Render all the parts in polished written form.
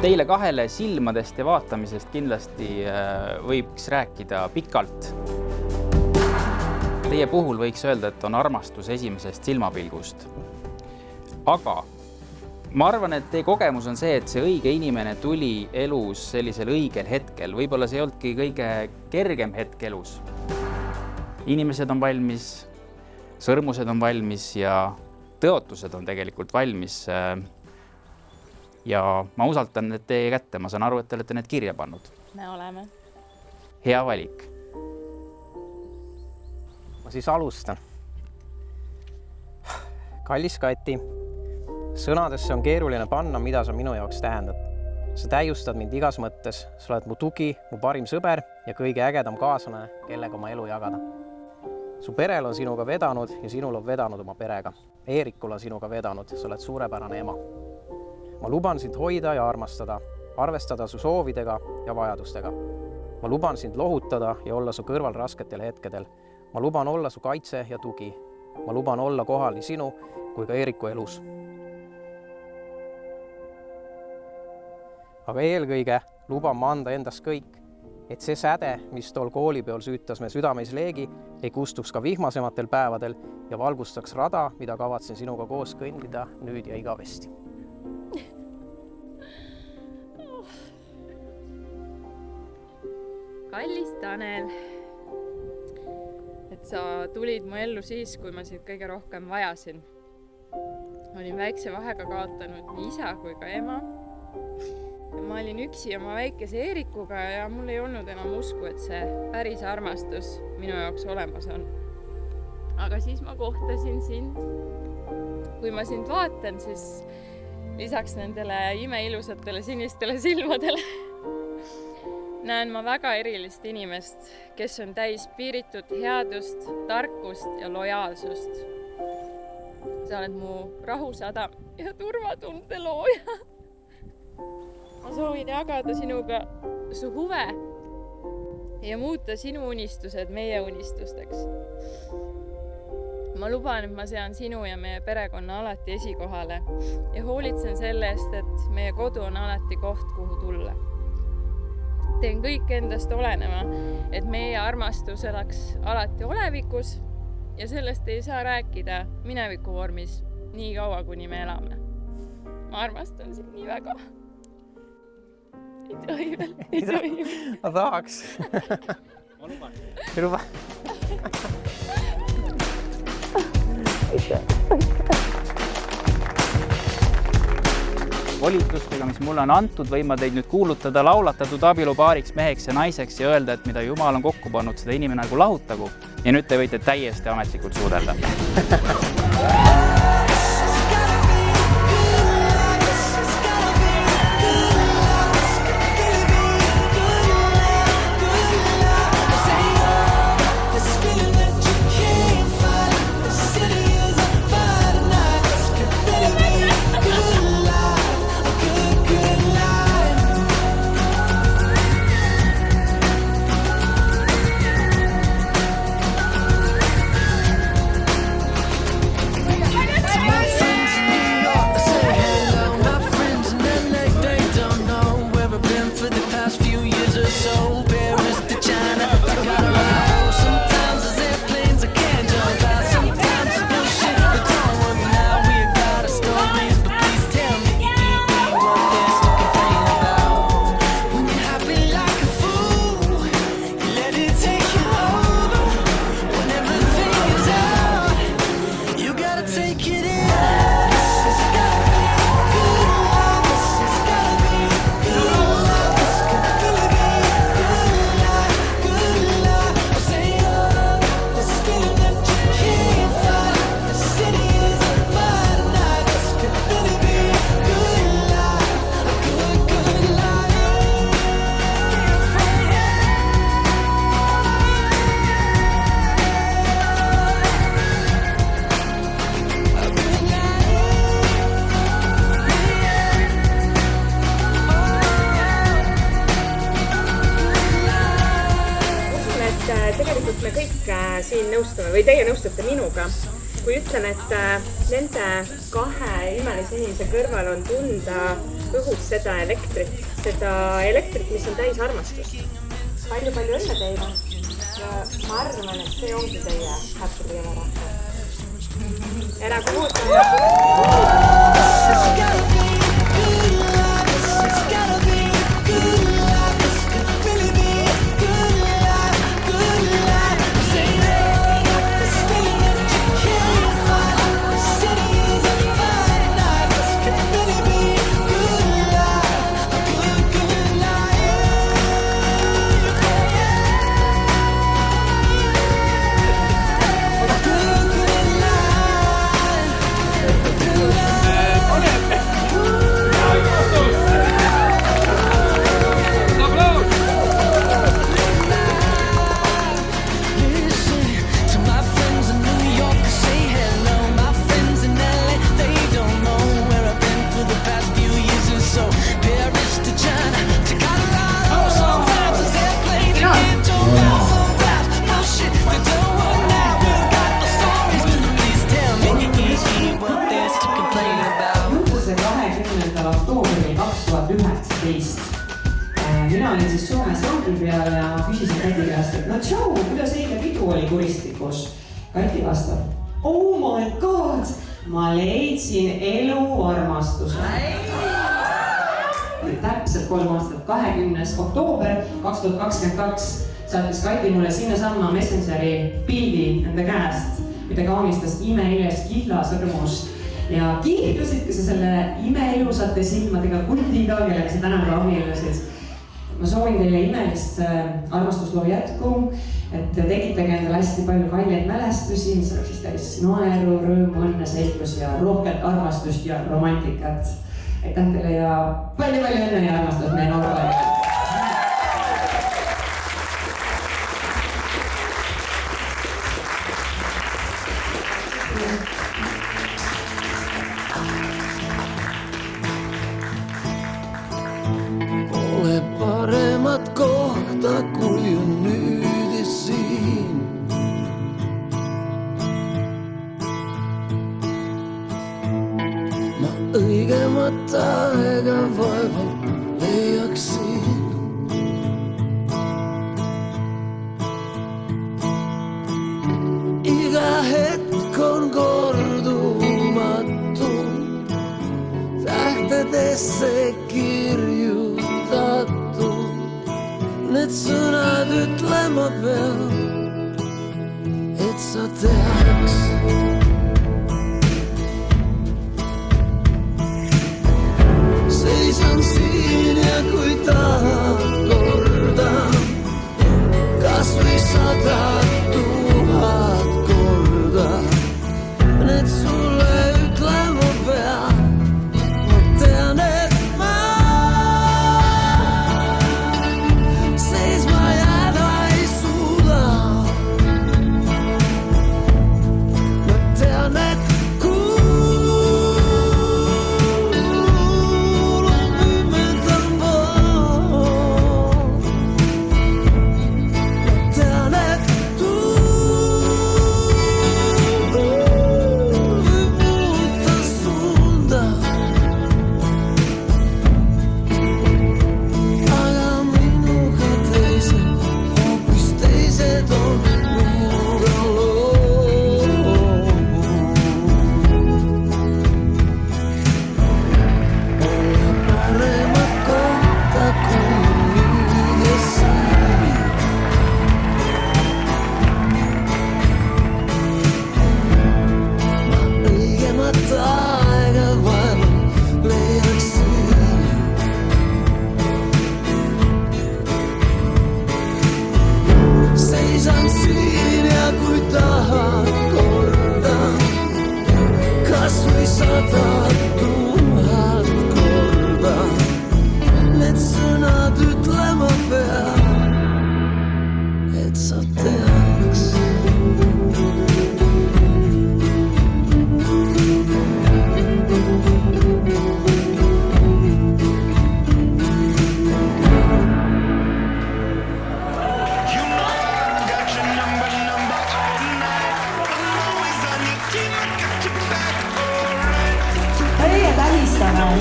Teile kahele silmadest ja vaatamisest kindlasti võiks rääkida pikalt. Teie puhul võiks öelda, et on armastus esimesest silmapilgust. Aga ma arvan, et teie kogemus on see, et see õige inimene tuli elus sellisel õigel hetkel. Võib-olla see ei olnudki kõige kergem hetk elus. Inimesed on valmis, sõrmused on valmis ja tõotused on tegelikult valmis. Ja ma usaldan need teie kätte. Ma saan aru, et te olete need kirja pannud. Me oleme. Hea valik. Ma siis alustan. Kallis Kati, sõnadesse on keeruline panna, mida sa minu jaoks tähendad. Sa täiustad mind igas mõttes. Sa oled mu tugi, mu parim sõber ja kõige ägedam kaaslane, kellega oma elu jagada. Su perel on sinuga vedanud ja sinul on vedanud oma perega. Eerikul on sinuga vedanud, sa oled suurepärane ema. Ma luban sind hoida ja armastada, arvestada su soovidega ja vajadustega. Ma luban sind lohutada ja olla su kõrval rasketel hetkedel. Ma luban olla su kaitse ja tugi. Ma luban olla kohal nii sinu kui ka Eeriku elus. Aga eelkõige luban ma anda endast kõik, et see säde, mis tol koolipeol süütas me südameis leegi, ei kustuks ka vihmasematel päevadel ja valgustaks rada, mida kavatsen sinuga koos kõndida nüüd ja igavesti. Kallis Tanel, et sa tulid mu ellu siis, kui ma sind kõige rohkem vajasin. Olin väikse vahega kaotanud nii isa kui ka ema. Ja ma olin üksi oma väikese Eerikuga ja mul ei olnud enam usku, et see päris armastus minu jaoks olemas on. Aga siis ma kohtasin sind. Kui ma sind vaatan, siis lisaks nendele imeilusatele sinistele silmadele näen ma väga erilist inimest, kes on täis piiritud headust, tarkust ja lojaalsust. Sa oled mu rahusadam ja turvatunde looja. Ma soovin jagada sinuga su huve ja muuta sinu unistused meie unistusteks. Ma luban, et ma sean sinu ja meie perekonna alati esikohale ja hoolitsen selle eest, et meie kodu on alati koht, kuhu tulla. Teen kõik endast olenema, et meie armastus elaks alati olevikus ja sellest ei saa rääkida mineviku vormis nii kaua, kuni me elame. Ma armastan sind nii väga. Ei tohi veel. Ma tahaks. Ma luban. Luba. Volitustega, mis mulle on antud, võin ma teid nüüd kuulutada laulatatud abielupaariks meheks ja naiseks ja öelda, et mida Jumal on kokku pannud, seda inimene nagu lahutagu. Ja nüüd te võite täiesti ametlikult suudelda. Tegelikult me kõik siin nõustume või teie nõustute minuga, kui ütlen, et nende kahe imelise inimese kõrval on tunda õhus seda elektrit, mis on täis armastust. Palju õnne teile ja ma arvan, et see ongi teie happy ever after. Ära kuuluta! Mina olin siis Soomes rongil peal ja küsisin Kati käest, et no tšau, kuidas eile pidu oli Kuristikus? Kati vastab, oh my god, ma leidsin elu armastuse. Täpselt 3 aastat, 20. oktoober 2022 saatis Kati mulle sinna samma Messengeri pildi enda käest, mida kaunistas imeiles kihlasõrmus. Ja kiihtusidki sa selle imeilusate silmadega kutiga, kellega sa täna ka abiellusid. Ma soovin teile imelist armastusloo jätku, et tekitage endale hästi palju kalleid mälestusi, mis oleks siis täis naeru, rõõmu, õnne, seiklus ja rohket armastust ja romantikat. Aitäh teile ja palju õnne ja armastust meie noorele. Paremat kohta kui on nüüd ja siin. Ma õigemat aega vaevalt leiaksin. Iga hetk on kordumatu, tähtedesse kirjutatud. Need sõnad ütlema peal, et sa teaks. Seisan siin ja kui tahad kordan, kas või 100 000 korda. Need sulle ütlema peal, ma tean, et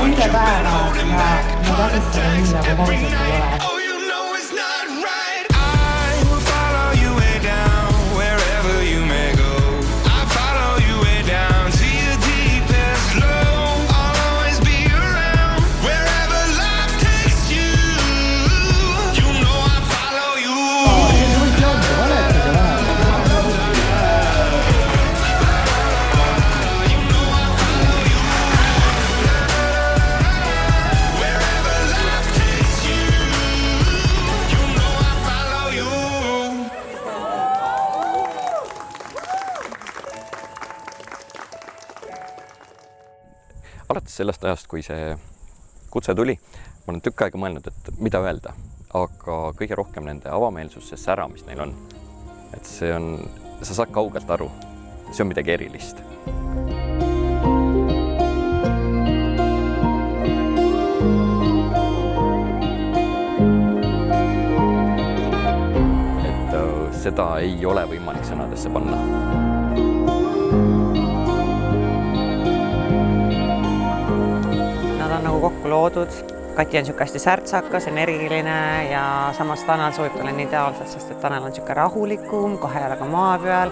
nende päeva nii nagu homset ei ole. Oh, you know it's not right. I will follow you way down wherever you may go. I follow you way down to your deepest low. I'll always be around wherever life takes you. You know I follow you. Wherever life takes you. You know I follow you. Alates sellest ajast, kui see kutse tuli, ma olen tükk aega mõelnud, et mida öelda, aga kõige rohkem nende avameelsus, see sära, mis neil on. Et see on, sa saad kaugelt aru, see on midagi erilist. Et seda ei ole võimalik sõnadesse panna. Nad on nagu kokku loodud. Kati on niisugune hästi särtsakas, energiline ja samas Tanel sobib talle nii ideaalselt, sest et Tanel on niisugune rahulikum, 2 jalaga maa peal.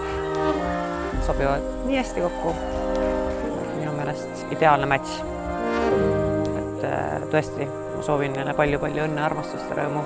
Sobivad nii hästi kokku. Minu meelest ideaalne match. Et tõesti, ma soovin neile palju õnne, armastust ja rõõmu.